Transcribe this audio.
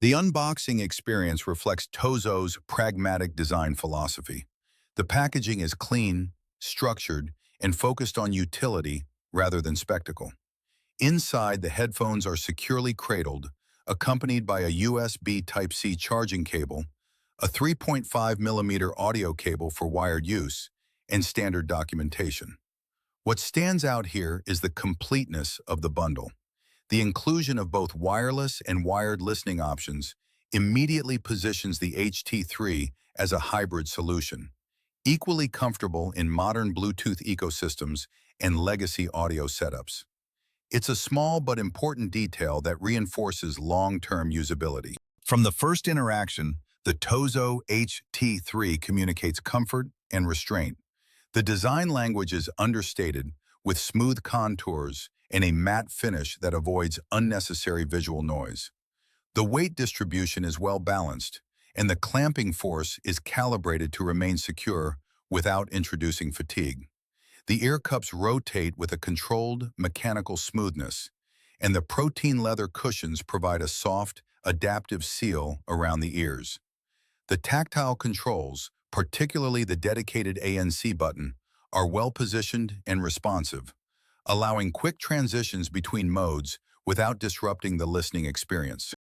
The unboxing experience reflects TOZO's pragmatic design philosophy. The packaging is clean, structured, and focused on utility rather than spectacle. Inside, the headphones are securely cradled, accompanied by a USB Type-C charging cable, a 3.5mm audio cable for wired use, and standard documentation. What stands out here is the completeness of the bundle. The inclusion of both wireless and wired listening options immediately positions the HT3 as a hybrid solution, equally comfortable in modern Bluetooth ecosystems and legacy audio setups. It's a small but important detail that reinforces long-term usability. From the first interaction, the TOZO HT3 communicates comfort and restraint. The design language is understated, with smooth contours and a matte finish that avoids unnecessary visual noise. The weight distribution is well balanced, and the clamping force is calibrated to remain secure without introducing fatigue. The ear cups rotate with a controlled, mechanical smoothness, and the protein leather cushions provide a soft, adaptive seal around the ears. The tactile controls, particularly the dedicated ANC button, are well positioned and responsive, allowing quick transitions between modes without disrupting the listening experience.